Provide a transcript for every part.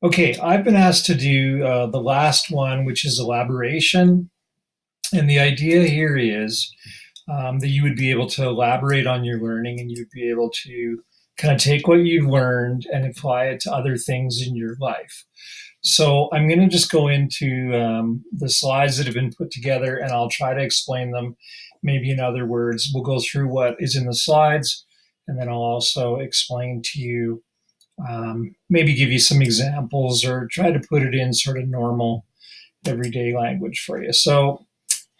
Okay, I've been asked to do the last one, which is elaboration. And the idea here is that you would be able to elaborate on your learning and you'd be able to kind of take what you've learned and apply it to other things in your life. So I'm going to just go into the slides that have been put together and I'll try to explain them maybe in other words. We'll go through what is in the slides and then I'll also explain to you, maybe give you some examples or try to put it in sort of normal everyday language for you. So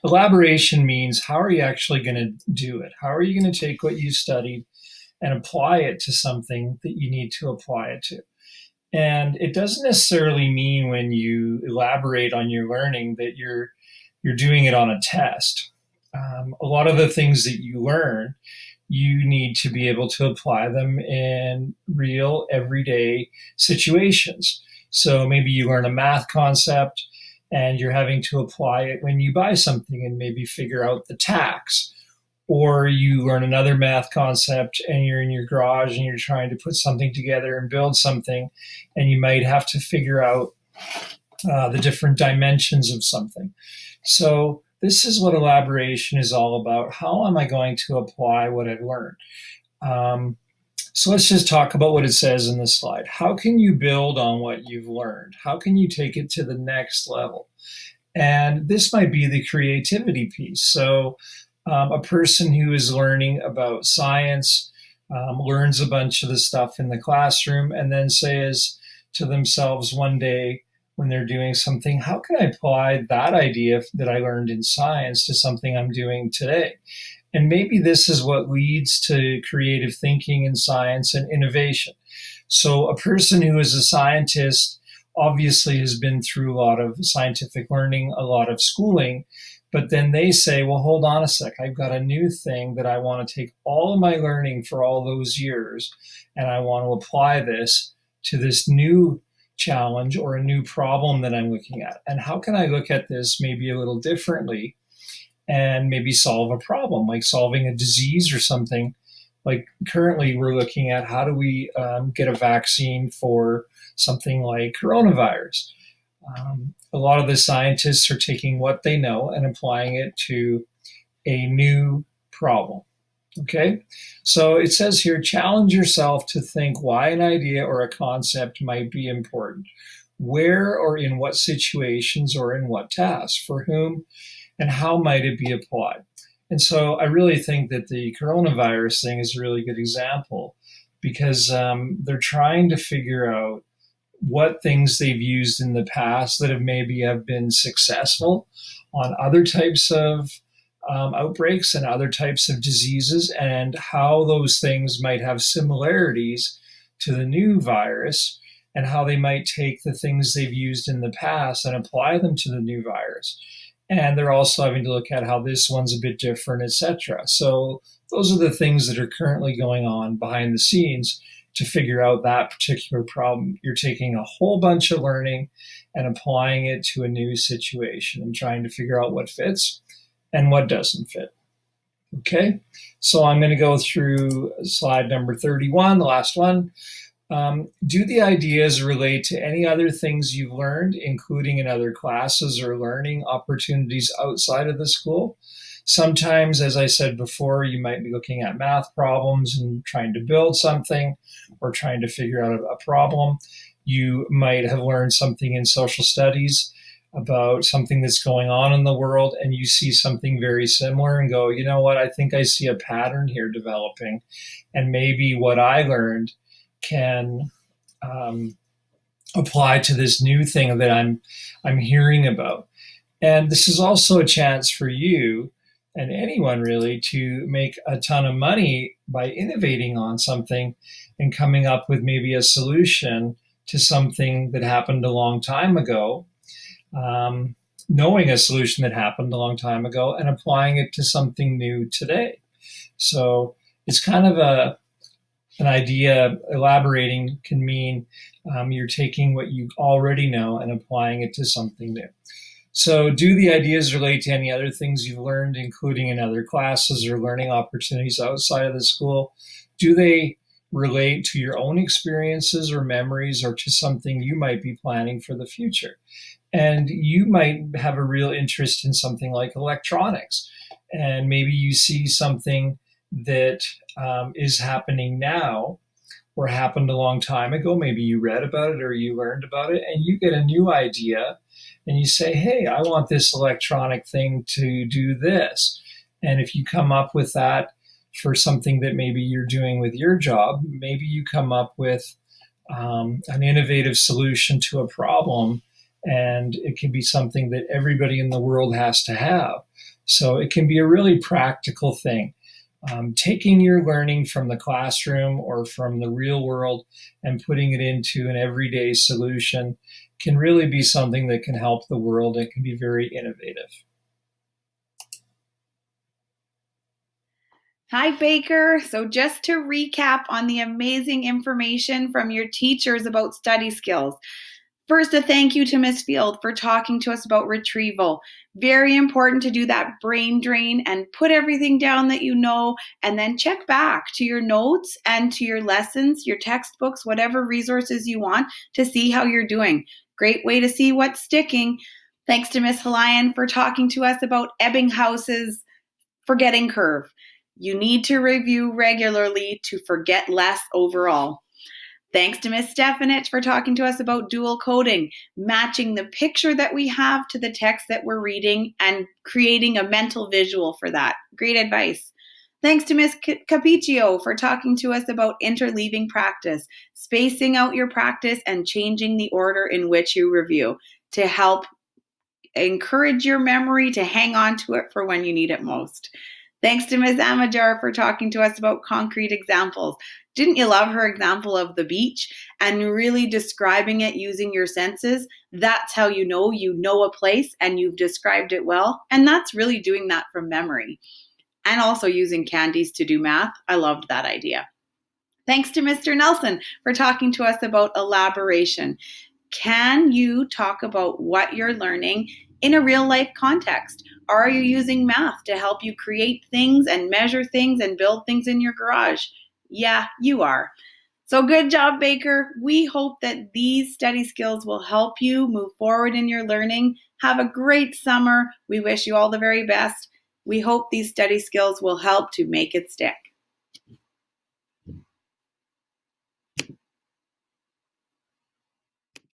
elaboration means how are you actually going to do it? How are you going to take what you studied and apply it to something that you need to apply it to? And it doesn't necessarily mean when you elaborate on your learning that you're doing it on a test. A lot of the things that you learn, you need to be able to apply them in real everyday situations. So maybe you learn a math concept and you're having to apply it when you buy something and maybe figure out the tax. Or you learn another math concept and you're in your garage and you're trying to put something together and build something, and you might have to figure out the different dimensions of something. So, this is what elaboration is all about. How am I going to apply what I've learned? Um, so, let's just talk about what it says in the slide. How can you build on what you've learned? How can you take it to the next level? And this might be the creativity piece. So, a person who is learning about science learns a bunch of the stuff in the classroom and then says to themselves one day when they're doing something, how can I apply that idea that I learned in science to something I'm doing today? And maybe this is what leads to creative thinking in science and innovation. So, a person who is a scientist obviously has been through a lot of scientific learning, a lot of schooling, but then they say, well, hold on a sec, I've got a new thing that I want to take all of my learning for all those years and I want to apply this to this new challenge or a new problem that I'm looking at. And how can I look at this maybe a little differently and maybe solve a problem, like solving a disease or something? Like currently, we're looking at how do we get a vaccine for something like coronavirus. A lot of the scientists are taking what they know and applying it to a new problem. Okay, so it says here challenge yourself to think why an idea or a concept might be important, where or in what situations or in what tasks, for whom, and how might it be applied. And so I really think that the coronavirus thing is a really good example because they're trying to figure out what things they've used in the past that have maybe have been successful on other types of outbreaks and other types of diseases, and how those things might have similarities to the new virus, and how they might take the things they've used in the past and apply them to the new virus. And they're also having to look at how this one's a bit different, etc. So those are the things that are currently going on behind the scenes to figure out that particular problem. You're taking a whole bunch of learning and applying it to a new situation and trying to figure out what fits and what doesn't fit. Okay, so I'm going to go through slide number 31, the last one. Do the ideas relate to any other things you've learned, including in other classes or learning opportunities outside of the school? Sometimes, as I said before, you might be looking at math problems and trying to build something or trying to figure out a problem. You might have learned something in social studies about something that's going on in the world, and you see something very similar and go, you know what, I think I see a pattern here developing. And maybe what I learned can apply to this new thing that I'm hearing about. And this is also a chance for you and anyone really to make a ton of money by innovating on something and coming up with maybe a solution to something that happened a long time ago, knowing a solution that happened a long time ago and applying it to something new today. So it's kind of an idea. Elaborating can mean you're taking what you already know and applying it to something new. So, do the ideas relate to any other things you've learned, including in other classes or learning opportunities outside of the school? Do they relate to your own experiences or memories or to something you might be planning for the future. And you might have a real interest in something like electronics. And maybe you see something that is happening now or happened a long time ago. Maybe you read about it or you learned about it, and you get a new idea and you say, hey, I want this electronic thing to do this. And if you come up with that for something that maybe you're doing with your job, maybe you come up with an innovative solution to a problem, and it can be something that everybody in the world has to have. So it can be a really practical thing. Taking your learning from the classroom or from the real world and putting it into an everyday solution can really be something that can help the world. It can be very innovative. Hi, Baker. So just to recap on the amazing information from your teachers about study skills. First, a thank you to Miss Field for talking to us about retrieval. Very important to do that brain drain and put everything down that you know, and then check back to your notes and to your lessons, your textbooks, whatever resources you want to see how you're doing. Great way to see what's sticking. Thanks to Miss Halayan for talking to us about Ebbinghouse's forgetting curve. You need to review regularly to forget less overall. Thanks to Ms. Stefanich for talking to us about dual coding, matching the picture that we have to the text that we're reading and creating a mental visual for that. Great advice. Thanks to Ms. Capiccio for talking to us about interleaving practice, spacing out your practice and changing the order in which you review to help encourage your memory to hang on to it for when you need it most. Thanks to Ms. Amajar for talking to us about concrete examples. Didn't you love her example of the beach and really describing it using your senses? That's how you know a place and you've described it well. And that's really doing that from memory. And also using candies to do math. I loved that idea. Thanks to Mr. Nelson for talking to us about elaboration. Can you talk about what you're learning in a real life context? Are you using math to help you create things and measure things and build things in your garage? Yeah, you are. So good job, Baker. We hope that these study skills will help you move forward in your learning. Have a great summer. We wish you all the very best. We hope these study skills will help to make it stick.